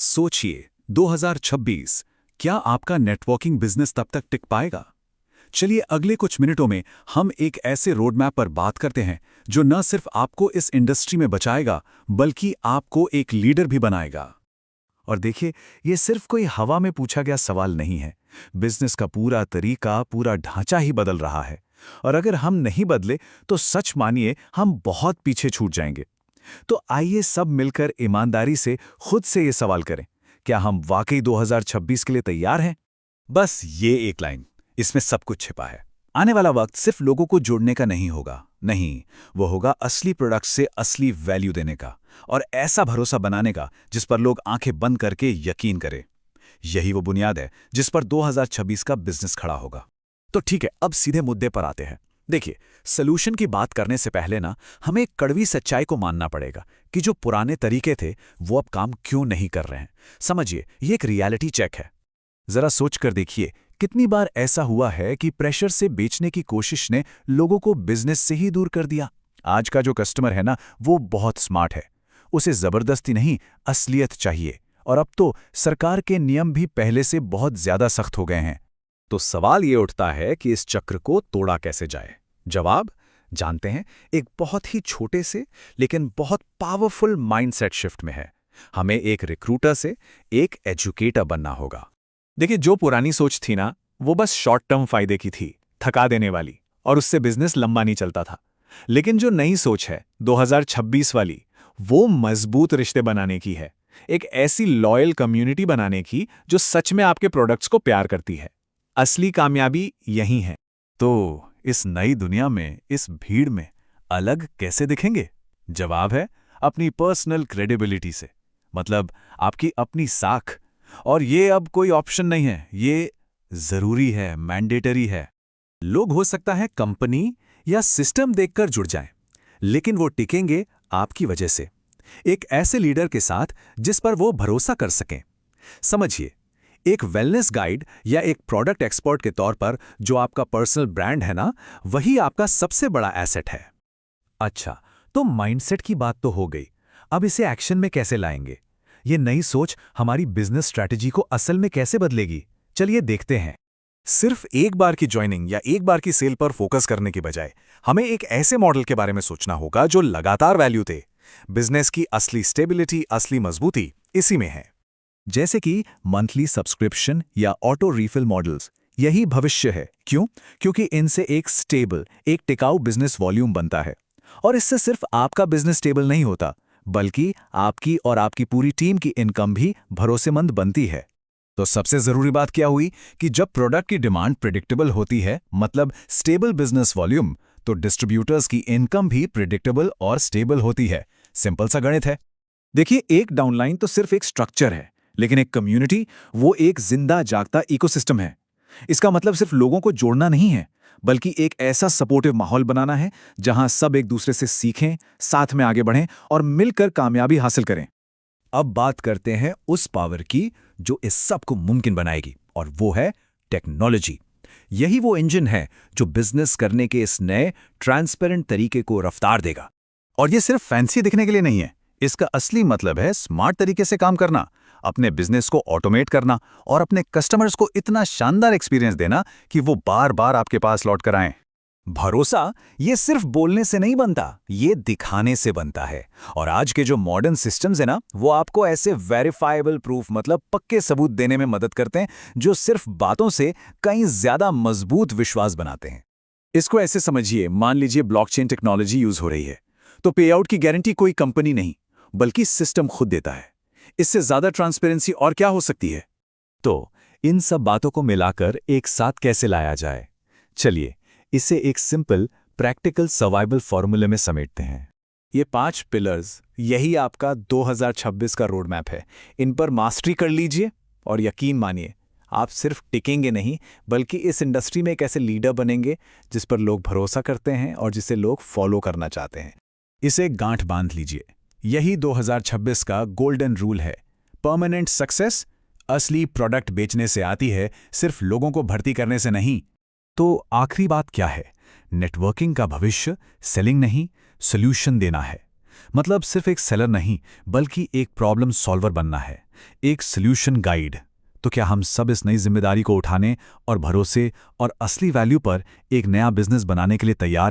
सोचिए 2026 क्या आपका नेटवर्किंग बिजनेस तब तक टिक पाएगा? चलिए अगले कुछ मिनटों में हम एक ऐसे रोड मैप पर बात करते हैं जो न सिर्फ आपको इस इंडस्ट्री में बचाएगा बल्कि आपको एक लीडर भी बनाएगा। और देखिए, ये सिर्फ कोई हवा में पूछा गया सवाल नहीं है। बिजनेस का पूरा तरीका, पूरा ढांचा ही बदल रहा है। और अगर हम नहीं बदले तो सच मानिए हम बहुत पीछे छूट जाएंगे। तो आइए सब मिलकर ईमानदारी से खुद से ये सवाल करें, क्या हम वाकई 2026 के लिए तैयार हैं? बस ये एक लाइन, इसमें सब कुछ छिपा है। आने वाला वक्त सिर्फ लोगों को जोड़ने का नहीं होगा, नहीं, वो होगा असली प्रोडक्ट से असली वैल्यू देने का और ऐसा भरोसा बनाने का जिस पर लोग आंखें बंद करके यकीन करें। यही वो बुनियाद है जिस पर 2026 का बिजनेस खड़ा होगा। तो ठीक है, अब सीधे मुद्दे पर आते हैं। देखिए, सॉल्यूशन की बात करने से पहले हमें एक कड़वी सच्चाई को मानना पड़ेगा कि जो पुराने तरीके थे वो अब काम क्यों नहीं कर रहे हैं। समझिए, ये एक रियलिटी चेक है। जरा सोच कर देखिए, कितनी बार ऐसा हुआ है कि प्रेशर से बेचने की कोशिश ने लोगों को बिजनेस से ही दूर कर दिया। आज का जो कस्टमर है वो बहुत स्मार्ट है। उसे जबरदस्ती नहीं, असलियत चाहिए। और अब तो सरकार के नियम भी पहले से बहुत ज्यादा सख्त हो गए हैं। तो सवाल ये उठता है कि इस चक्र को तोड़ा कैसे जाए। जवाब जानते हैं, एक बहुत ही छोटे से लेकिन बहुत पावरफुल माइंडसेट शिफ्ट में है। हमें एक रिक्रूटर से एक एजुकेटर बनना होगा। देखिए, जो पुरानी सोच थी वो बस शॉर्ट टर्म फायदे की थी, थका देने वाली, और उससे बिजनेस लंबा नहीं चलता था। लेकिन जो नई सोच है 2026 वाली, वो मजबूत रिश्ते बनाने की है। एक ऐसी लॉयल कम्युनिटी बनाने की जो सच में आपके प्रोडक्ट्स को प्यार करती है। असली कामयाबी यही है। तो इस नई दुनिया में, इस भीड़ में अलग कैसे दिखेंगे? जवाब है अपनी पर्सनल क्रेडिबिलिटी से, मतलब आपकी अपनी साख। और ये अब कोई ऑप्शन नहीं है, ये जरूरी है, मैंडेटरी है। लोग हो सकता है कंपनी या सिस्टम देखकर जुड़ जाएं, लेकिन वो टिकेंगे आपकी वजह से, एक ऐसे लीडर के साथ जिस पर वो भरोसा कर सकें। समझिए, एक वेलनेस गाइड या एक प्रोडक्ट एक्सपर्ट के तौर पर जो आपका पर्सनल ब्रांड है वही आपका सबसे बड़ा एसेट है। अच्छा, तो माइंडसेट की बात तो हो गई। अब इसे एक्शन में कैसे लाएंगे? ये नई सोच हमारी बिजनेस स्ट्रैटेजी को असल में कैसे बदलेगी? चलिए देखते हैं। सिर्फ एक बार की ज्वाइनिंग या एक बार की सेल पर फोकस करने की बजाय हमें एक ऐसे मॉडल के बारे में सोचना होगा जो लगातार वैल्यू दे। बिजनेस की असली स्टेबिलिटी, असली मजबूती इसी में है। जैसे कि मंथली सब्सक्रिप्शन या ऑटो रीफिल मॉडल्स, यही भविष्य है। क्यों? क्योंकि इनसे एक स्टेबल, एक टिकाऊ बिजनेस वॉल्यूम बनता है। और इससे सिर्फ आपका बिजनेस स्टेबल नहीं होता, बल्कि आपकी और आपकी पूरी टीम की इनकम भी भरोसेमंद बनती है। तो सबसे जरूरी बात क्या हुई कि जब प्रोडक्ट की डिमांड प्रिडिक्टेबल होती है, मतलब स्टेबल बिजनेस वॉल्यूम, तो डिस्ट्रीब्यूटर्स की इनकम भी प्रिडिक्टेबल और स्टेबल होती है। सिंपल सा गणित है। देखिए, एक डाउनलाइन तो सिर्फ एक स्ट्रक्चर है, लेकिन एक कम्युनिटी वो एक जिंदा जागता इकोसिस्टम है। इसका मतलब सिर्फ लोगों को जोड़ना नहीं है, बल्कि एक ऐसा सपोर्टिव माहौल बनाना है जहां सब एक दूसरे से सीखें, साथ में आगे बढ़ें और मिलकर कामयाबी हासिल करें। अब बात करते हैं उस पावर की जो इस सब को मुमकिन बनाएगी, और वो है टेक्नोलॉजी। यही वो इंजन है जो बिजनेस करने के इस नए ट्रांसपेरेंट तरीके को रफ्तार देगा। और ये सिर्फ फैंसी दिखने के लिए नहीं है, इसका असली मतलब है स्मार्ट तरीके से काम करना, अपने बिजनेस को ऑटोमेट करना और अपने कस्टमर्स को इतना शानदार एक्सपीरियंस देना कि वो बार बार आपके पास लौट कर आएं। भरोसा ये सिर्फ बोलने से नहीं बनता, ये दिखाने से बनता है। और आज के जो मॉडर्न सिस्टम्स है वो आपको ऐसे वेरीफाइबल प्रूफ, मतलब पक्के सबूत देने में मदद करते हैं जो सिर्फ बातों से कहीं ज्यादा मजबूत विश्वास बनाते हैं। इसको ऐसे समझिए, मान लीजिए ब्लॉकचेन टेक्नोलॉजी यूज हो रही है, तो पे आउट की गारंटी कोई कंपनी नहीं बल्कि सिस्टम खुद देता है। इससे ज्यादा ट्रांसपेरेंसी और क्या हो सकती है? तो इन सब बातों को मिलाकर एक साथ कैसे लाया जाए? चलिए इसे एक सिंपल प्रैक्टिकल सर्वाइवल फॉर्मूले में समेटते हैं। ये 5 पिलर्स, यही आपका 2026 का रोड मैप है। इन पर मास्टरी कर लीजिए और यकीन मानिए, आप सिर्फ टिकेंगे नहीं बल्कि इस इंडस्ट्री में एक ऐसे लीडर बनेंगे जिस पर लोग भरोसा करते हैं और जिसे लोग फॉलो करना चाहते हैं। इसे गांठ बांध लीजिए, यही 2026 का गोल्डन रूल है। परमानेंट सक्सेस असली प्रोडक्ट बेचने से आती है, सिर्फ लोगों को भर्ती करने से नहीं। तो आखिरी बात क्या है? नेटवर्किंग का भविष्य सेलिंग नहीं, सॉल्यूशन देना है। मतलब सिर्फ एक सेलर नहीं बल्कि एक प्रॉब्लम सॉल्वर बनना है। एक सॉल्यूशन गाइड। तो क्या हम सब इस नई जिम्मेदारी को उठाने और भरोसे और असली वैल्यू पर एक नया बिजनेस बनाने के लिए तैयार हैं?